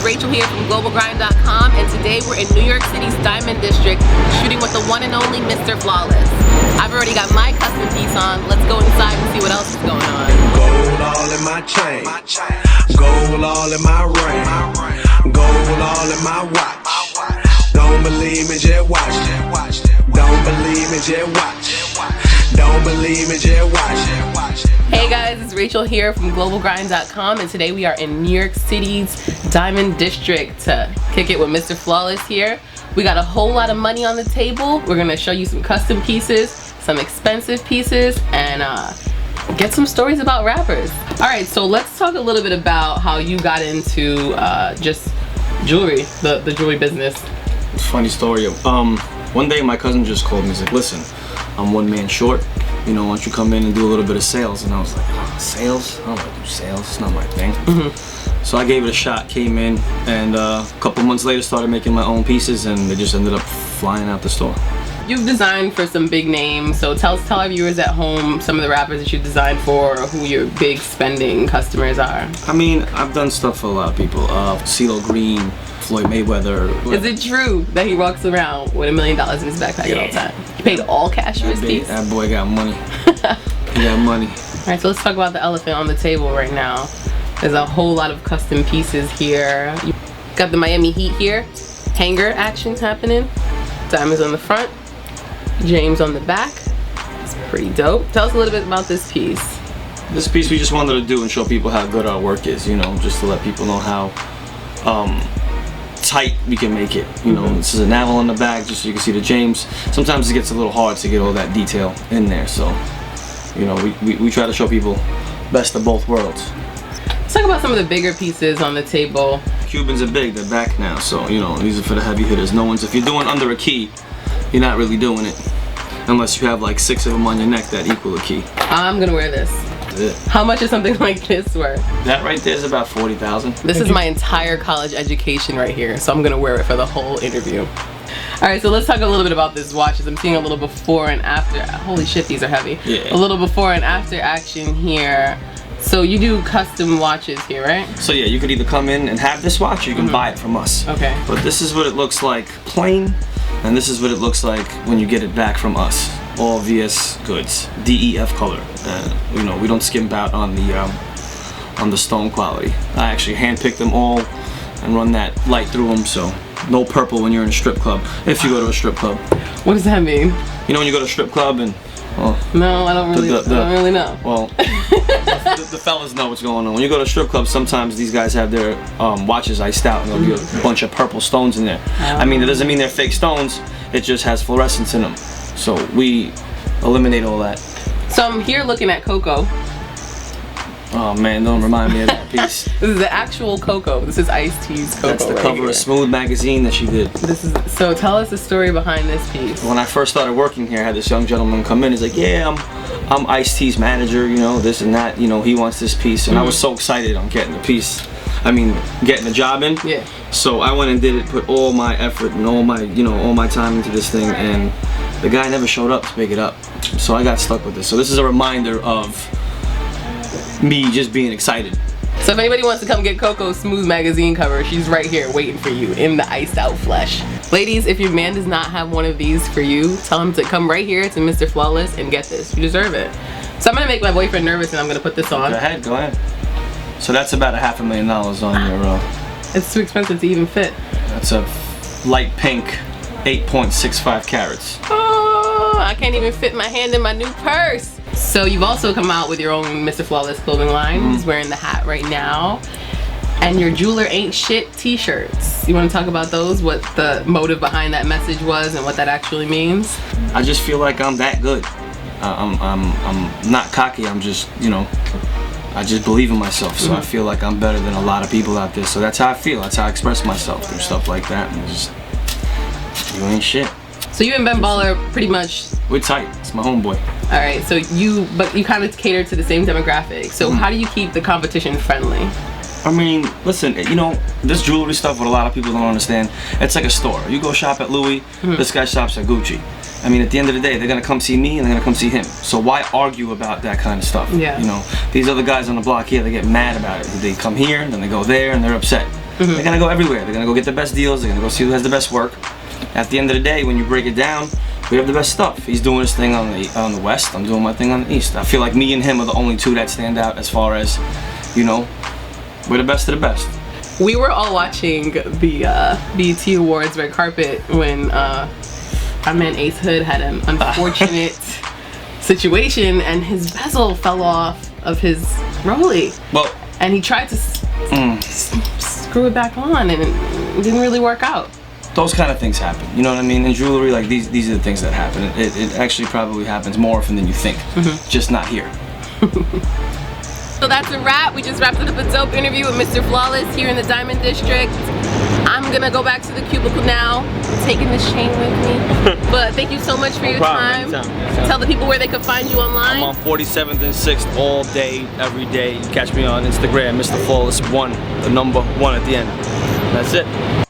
Rachel here from GlobalGrind.com, and today we're in New York City's Diamond District shooting with the one and only Mr. Flawless. I've already got my custom piece on. Let's go inside and see what else is going on. Gold all in my chain, gold all in my ring, gold all in my watch. Don't believe me, just watch. Don't believe me, just watch. Don't believe me, just watch. Hey guys, it's Rachel here from GlobalGrind.com, and today we are in New York City's Diamond District to kick it with Mr. Flawless here. We got a whole lot of money on the table. We're gonna show you some custom pieces, some expensive pieces, and get some stories about rappers. All right, so let's talk a little bit about how you got into just jewelry, the jewelry business. Funny story. One day my cousin just called me. He's like, listen, I'm one man short. You know, why don't you come in and do a little bit of sales? And I was like, oh, sales? I don't want to do sales. It's not my thing. So I gave it a shot, came in, and a couple months later started making my own pieces, and they just ended up flying out the store. You've designed for some big names, so tell our viewers at home some of the rappers that you've designed for, or who your big spending customers are. I mean, I've done stuff for a lot of people. CeeLo Green, Floyd Mayweather. Is it true that he walks around with $1 million in his backpack at all time? He paid all cash for his piece? That boy got money. He got money. Alright, so let's talk about the elephant on the table right now. There's a whole lot of custom pieces here. You got the Miami Heat here. Hanger action happening. Diamonds on the front. James on the back. It's pretty dope. Tell us a little bit about this piece. This piece we just wanted to do and show people how good our work is, you know, just to let people know how tight we can make it. You know, this is enamel on the back just so you can see the James. Sometimes it gets a little hard to get all that detail in there, so you know, we try to show people best of both worlds. Let's talk about some of the bigger pieces on the table. Cubans are big, they're back now, so you know, these are for the heavy hitters. If you're doing under a key, you're not really doing it unless you have like 6 of them on your neck that equal a key. I'm gonna wear this. How much is something like this worth? That right there is about 40,000. This is my entire college education right here, so I'm gonna wear it for the whole interview. All right, so let's talk a little bit about this watch. I'm seeing a little before and after. Holy shit, these are heavy. Yeah. A little before and after action here. So you do custom watches here, right? So yeah, you could either come in and have this watch, or you can buy it from us. Okay. But this is what it looks like plain, and this is what it looks like when you get it back from us. All VS goods, DEF color. You know, we don't skimp out on the stone quality. I actually handpick them all and run that light through them, so no purple when you're in a strip club. If you go to a strip club. What does that mean? You know when you go to a strip club and no, I don't really know. Well, the fellas know what's going on. When you go to a strip club, sometimes these guys have their watches iced out, and there'll be a bunch of purple stones in there. I mean, it doesn't mean they're fake stones. It just has fluorescence in them. So we eliminate all that. So I'm here looking at Coco. Oh man, don't remind me of that piece. This is the actual Coco. This is Ice-T's Coco. That's the right cover here. of Smooth magazine that she did. So tell us the story behind this piece. When I first started working here, I had this young gentleman come in. He's like, yeah, I'm Ice-T's manager, you know, this and that. You know, he wants this piece. And I was so excited on getting the piece. I mean, getting the job in. Yeah. So I went and did it, put all my effort and all my time into this thing, and the guy never showed up to pick it up. So I got stuck with this. So this is a reminder of me just being excited. So if anybody wants to come get Coco's Smooth magazine cover, she's right here waiting for you in the iced out flesh. Ladies, if your man does not have one of these for you, tell him to come right here to Mr. Flawless and get this. You deserve it. So I'm gonna make my boyfriend nervous and I'm gonna put this on. Go ahead. So that's about $500,000 on your It's too expensive to even fit. That's a light pink 8.65 carats. Oh, I can't even fit my hand in my new purse. So you've also come out with your own Mr. Flawless clothing line. He's wearing the hat right now. And your Jeweler Ain't Shit t-shirts. You want to talk about those? What the motive behind that message was and what that actually means? I just feel like I'm that good. I'm not cocky. I'm just, you know, I just believe in myself. So I feel like I'm better than a lot of people out there. So that's how I feel. That's how I express myself through stuff like that. And just, you ain't shit. So you and Ben Baller pretty much... We're tight. It's my homeboy. All right, so you kind of cater to the same demographic. So how do you keep the competition friendly? I mean, listen, you know, this jewelry stuff, what a lot of people don't understand, it's like a store. You go shop at Louis, this guy shops at Gucci. I mean, at the end of the day, they're gonna come see me and they're gonna come see him. So why argue about that kind of stuff? Yeah. You know, these other guys on the block here, they get mad about it. They come here, then they go there, and they're upset. They're gonna go everywhere. They're gonna go get the best deals. They're gonna go see who has the best work. At the end of the day, when you break it down, we have the best stuff. He's doing his thing on the west. I'm doing my thing on the east. I feel like me and him are the only two that stand out as far as, you know, we're the best of the best. We were all watching the BET Awards red carpet when our man Ace Hood had an unfortunate situation and his bezel fell off of his Rollie. Well, and he tried to screw it back on and it didn't really work out. those kind of things happen. You know what I mean? In jewelry, like these are the things that happen. It actually probably happens more often than you think. Just not here. So that's a wrap. We just wrapped up a dope interview with Mr. Flawless here in the Diamond District. I'm gonna go back to the cubicle now. I'm taking this chain with me. But thank you so much for your time. Anytime. Tell the people where they can find you online. I'm on 47th and 6th all day, every day. You catch me on Instagram, Mr. Flawless 1, the number 1 at the end. That's it.